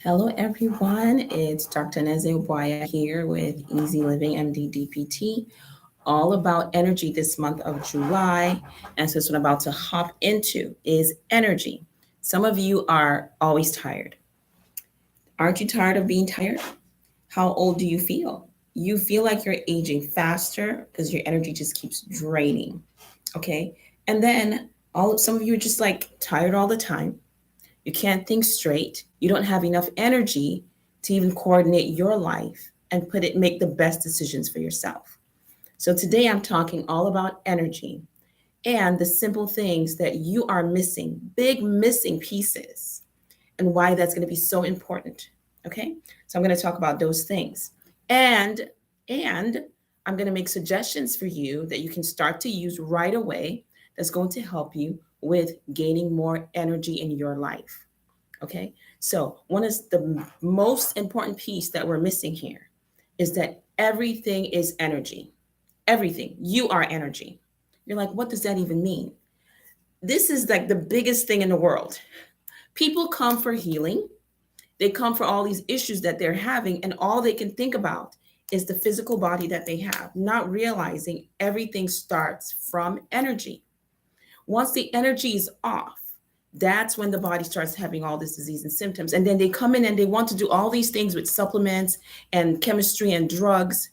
Hello, everyone. It's Dr. Neze here with Easy Living MD DPT, all about energy this month of July. And so, what I'm about to hop into is energy. Some of you are always tired. Aren't you tired of being tired? How old do you feel? You feel like you're aging faster because your energy just keeps draining. Okay. And then some of you are just like tired all the time. You can't think straight. You don't have enough energy to even coordinate your life and make the best decisions for yourself. So today I'm talking all about energy and the simple things that you are missing, big missing pieces, and why that's going to be so important. Okay? So I'm going to talk about those things. And I'm going to make suggestions for you that you can start to use right away that's going to help you with gaining more energy in your life. Okay. So, one is the most important piece that we're missing here is that everything is energy. Everything. You are energy. You're like, what does that even mean? This is like the biggest thing in the world. People come for healing, they come for all these issues that they're having, and all they can think about is the physical body that they have, not realizing everything starts from energy. Once the energy is off, that's when the body starts having all this disease and symptoms. And then they come in and they want to do all these things with supplements and chemistry and drugs.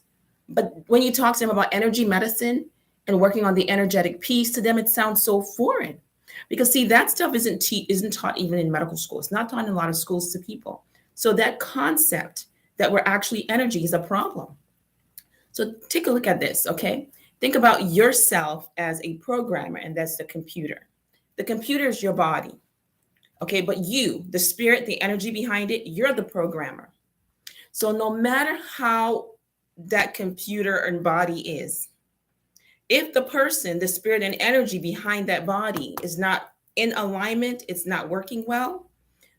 But when you talk to them about energy medicine and working on the energetic piece, to them it sounds so foreign. Because see, that stuff isn't taught even in medical school. It's not taught in a lot of schools to people. So that concept that we're actually energy is a problem. So take a look at this, okay? Think about yourself as a programmer, and that's the computer. The computer is your body, okay? But you, the spirit, the energy behind it, you're the programmer. So no matter how that computer and body is, if the person, the spirit and energy behind that body is not in alignment, it's not working well,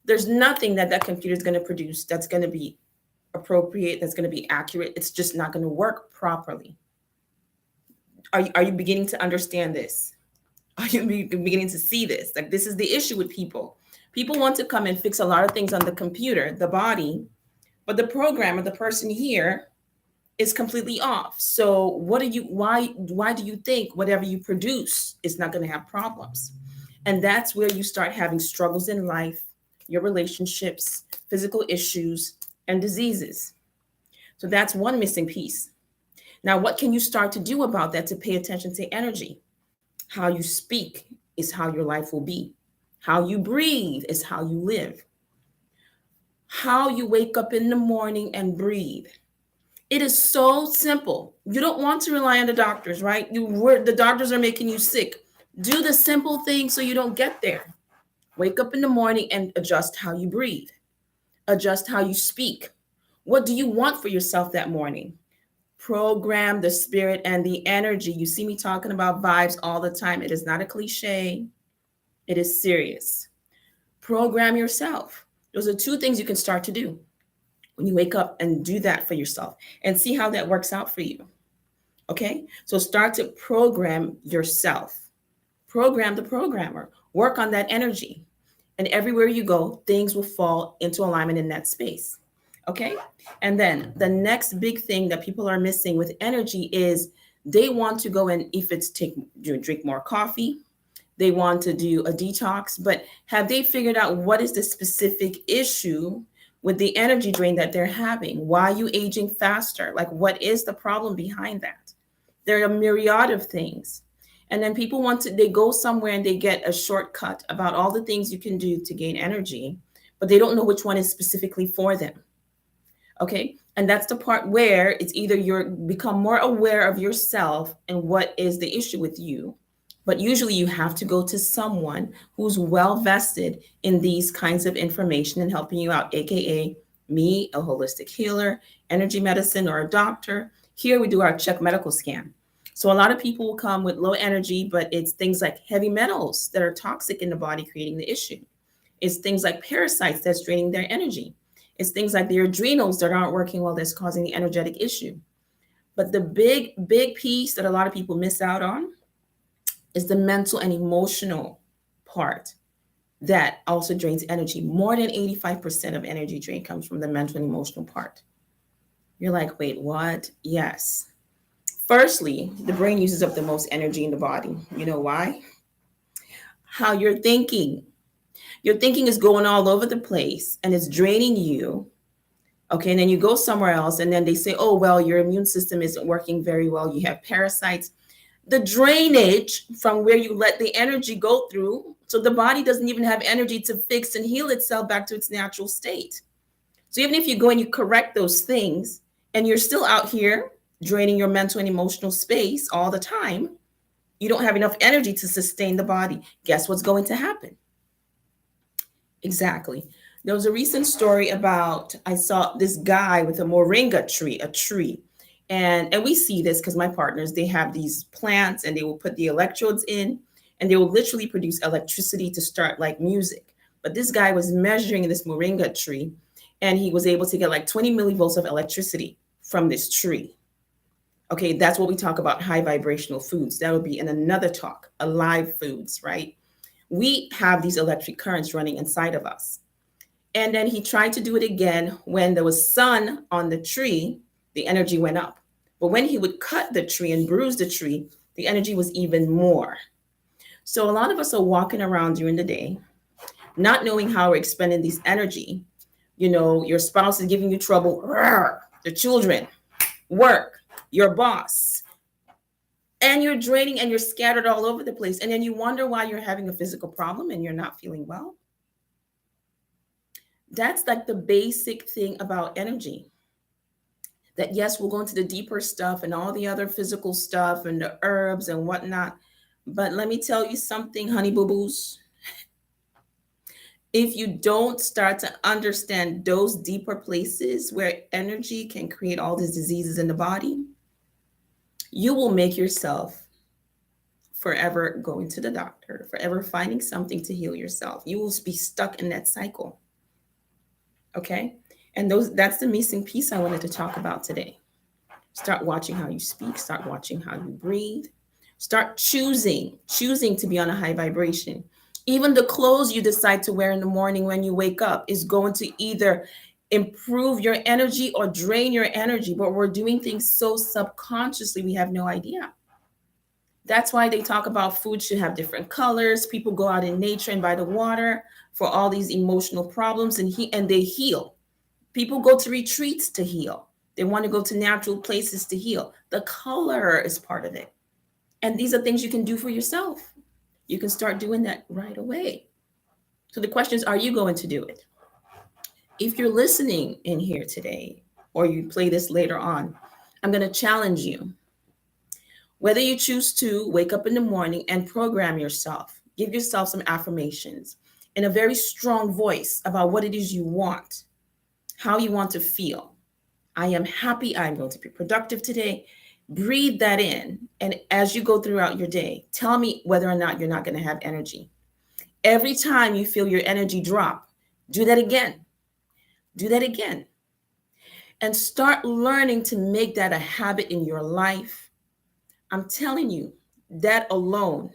there's nothing that that computer is going to produce that's going to be appropriate, that's going to be accurate. It's just not going to work properly. Are you beginning to understand this? Are you beginning to see this? Like, this is the issue with people. People want to come and fix a lot of things on the computer, the body, but the programmer, the person here, is completely off. So why do you think whatever you produce is not going to have problems? And that's where you start having struggles in life, your relationships, physical issues, and diseases. So that's one missing piece. Now, what can you start to do about that to pay attention to energy? How you speak is how your life will be. How you breathe is how you live. How you wake up in the morning and breathe. It is so simple. You don't want to rely on the doctors, right? The doctors are making you sick. Do the simple things so you don't get there. Wake up in the morning and adjust how you breathe. Adjust how you speak. What do you want for yourself that morning? Program the spirit and the energy. You see me talking about vibes all the time. It is not a cliche. It is serious. Program yourself. Those are two things you can start to do when you wake up, and do that for yourself and see how that works out for you. Okay? So start to program yourself. Program the programmer. Work on that energy. And everywhere you go, things will fall into alignment in that space. Okay? And then the next big thing that people are missing with energy is they want to go and if it's drink more coffee, they want to do a detox, but have they figured out what is the specific issue with the energy drain that they're having? Why are you aging faster? Like, what is the problem behind that? There are a myriad of things. And then people they go somewhere and they get a shortcut about all the things you can do to gain energy, but they don't know which one is specifically for them. Okay. And that's the part where it's either you're become more aware of yourself and what is the issue with you. But usually you have to go to someone who's well vested in these kinds of information and helping you out, AKA me, a holistic healer, energy medicine, or a doctor. Here we do our check medical scan. So a lot of people will come with low energy, but it's things like heavy metals that are toxic in the body creating the issue. It's things like parasites that's draining their energy. It's things like the adrenals that aren't working well that's causing the energetic issue. But the big piece that a lot of people miss out on is the mental and emotional part. that also drains energy. More than 85% of energy drain comes from the mental and emotional part. You're like, wait, what? Yes. Firstly, the brain uses up the most energy in the body. You know why? How you're thinking. Your thinking is going all over the place and it's draining you. Okay, and then you go somewhere else, and then they say, oh, well, your immune system isn't working very well. You have parasites. The drainage from where you let the energy go through, so the body doesn't even have energy to fix and heal itself back to its natural state. So even if you go and you correct those things, and you're still out here draining your mental and emotional space all the time, you don't have enough energy to sustain the body. Guess what's going to happen? Exactly. There was a recent story about, I saw this guy with a moringa tree, a tree. And we see this because my partners, they have these plants and they will put the electrodes in and they will literally produce electricity to start like music. But this guy was measuring this moringa tree and he was able to get like 20 millivolts of electricity from this tree. Okay, that's what we talk about, high vibrational foods. That would be in another talk, alive foods, right? We have these electric currents running inside of us. And then he tried to do it again when there was sun on the tree, the energy went up. But when he would cut the tree and bruise the tree, the energy was even more. So a lot of us are walking around during the day, not knowing how we're expending this energy. You know, your spouse is giving you trouble, the children, work, your boss, and you're draining and you're scattered all over the place. And then you wonder why you're having a physical problem and you're not feeling well. That's like the basic thing about energy. That yes, we'll go into the deeper stuff and all the other physical stuff and the herbs and whatnot. But let me tell you something, honey boo boos. If you don't start to understand those deeper places where energy can create all these diseases in the body, you will make yourself forever going to the doctor, forever finding something to heal yourself. You will be stuck in that cycle. Okay? And that's the missing piece I wanted to talk about today. Start watching how you speak, start watching how you breathe. Start choosing to be on a high vibration. Even the clothes you decide to wear in the morning when you wake up is going to either improve your energy or drain your energy, but we're doing things so subconsciously we have no idea. That's why they talk about food should have different colors. People go out in nature and by the water for all these emotional problems and they heal. People go to retreats to heal. They want to go to natural places to heal. The color is part of it. And these are things you can do for yourself. You can start doing that right away. So the question is, are you going to do it? If you're listening in here today, or you play this later on, I'm going to challenge you. Whether you choose to wake up in the morning and program yourself, give yourself some affirmations in a very strong voice about what it is you want, how you want to feel. I am happy. I'm going to be productive today. Breathe that in. And as you go throughout your day, tell me whether or not you're not going to have energy. Every time you feel your energy drop, do that again. Do that again. And start learning to make that a habit in your life. I'm telling you, that alone,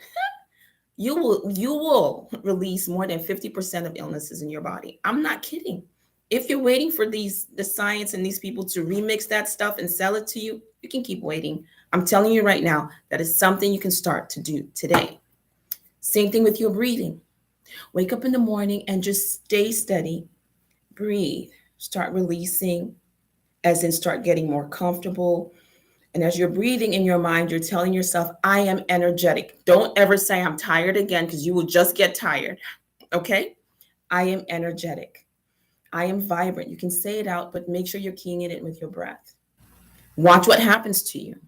you will release more than 50% of illnesses in your body. I'm not kidding. If you're waiting for the science and these people to remix that stuff and sell it to you, you can keep waiting. I'm telling you right now, that is something you can start to do today. Same thing with your breathing. Wake up in the morning and just stay steady. Breathe. Start releasing, as in start getting more comfortable. And as you're breathing in your mind, you're telling yourself, I am energetic. Don't ever say I'm tired again, because you will just get tired. Okay? I am energetic. I am vibrant. You can say it out, but make sure you're keying it in with your breath. Watch what happens to you.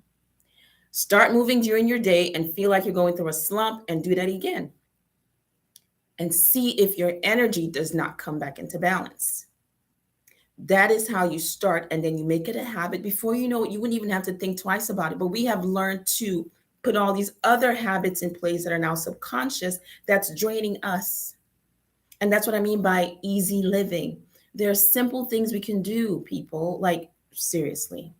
Start moving during your day and feel like you're going through a slump and do that again. And see if your energy does not come back into balance. That is how you start, and then you make it a habit. Before you know it, you wouldn't even have to think twice about it. But we have learned to put all these other habits in place that are now subconscious that's draining us. And that's what I mean by easy living. There are simple things we can do, people, like seriously.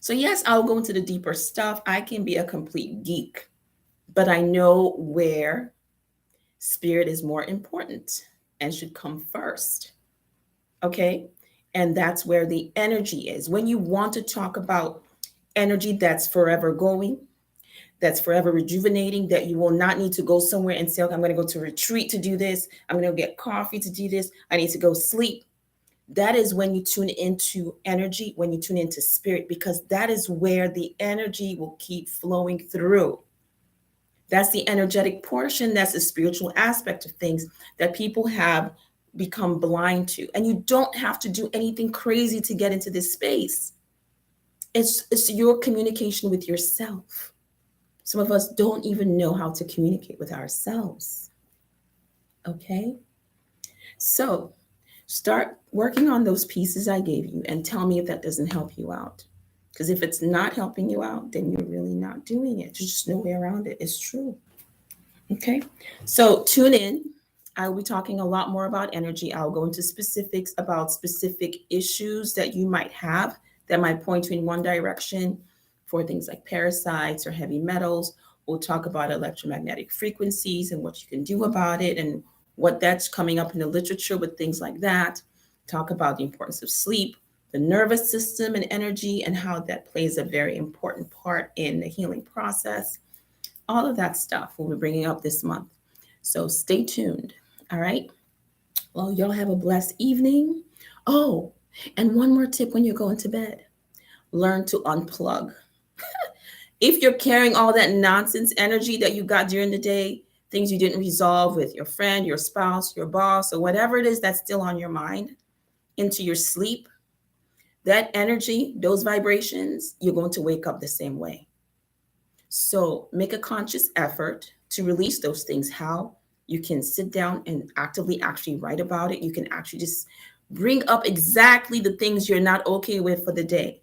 So yes, I'll go into the deeper stuff. I can be a complete geek, but I know where Spirit is more important and should come first. Okay. And that's where the energy is. When you want to talk about energy that's forever going, that's forever rejuvenating, that you will not need to go somewhere and say, okay, I'm going to go to a retreat to do this. I'm going to get coffee to do this. I need to go sleep. That is when you tune into energy, when you tune into spirit, because that is where the energy will keep flowing through. That's the energetic portion. That's the spiritual aspect of things that people have become blind to. And you don't have to do anything crazy to get into this space. It's your communication with yourself. Some of us don't even know how to communicate with ourselves. Okay? So start working on those pieces I gave you and tell me if that doesn't help you out. Because if it's not helping you out, then you're really not doing it. There's just no way around it. It's true. Okay. So tune in. I will be talking a lot more about energy. I'll go into specifics about specific issues that you might have that might point you in one direction for things like parasites or heavy metals. We'll talk about electromagnetic frequencies and what you can do about it and what that's coming up in the literature with things like that. Talk about the importance of sleep, the nervous system and energy, and how that plays a very important part in the healing process. All of that stuff we'll be bringing up this month. So stay tuned. All right. Well, y'all have a blessed evening. Oh, and one more tip when you're going to bed, learn to unplug. If you're carrying all that nonsense energy that you got during the day, things you didn't resolve with your friend, your spouse, your boss, or whatever it is that's still on your mind into your sleep, that energy, those vibrations, you're going to wake up the same way. So make a conscious effort to release those things. How? You can sit down and actively actually write about it. You can actually just bring up exactly the things you're not okay with for the day.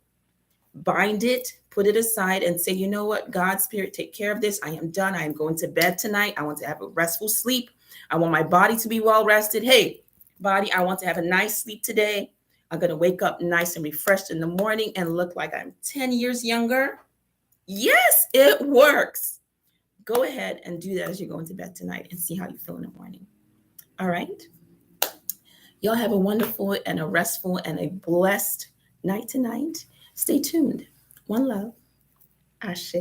Bind it, put it aside, and say, you know what, God, Spirit, take care of this. I am done. I am going to bed tonight. I want to have a restful sleep. I want my body to be well rested. Hey, body, I want to have a nice sleep today. I'm going to wake up nice and refreshed in the morning and look like I'm 10 years younger. Yes, it works. Go ahead and do that as you're going to bed tonight and see how you feel in the morning. All right. Y'all have a wonderful and a restful and a blessed night tonight. Stay tuned. One love. Ashe.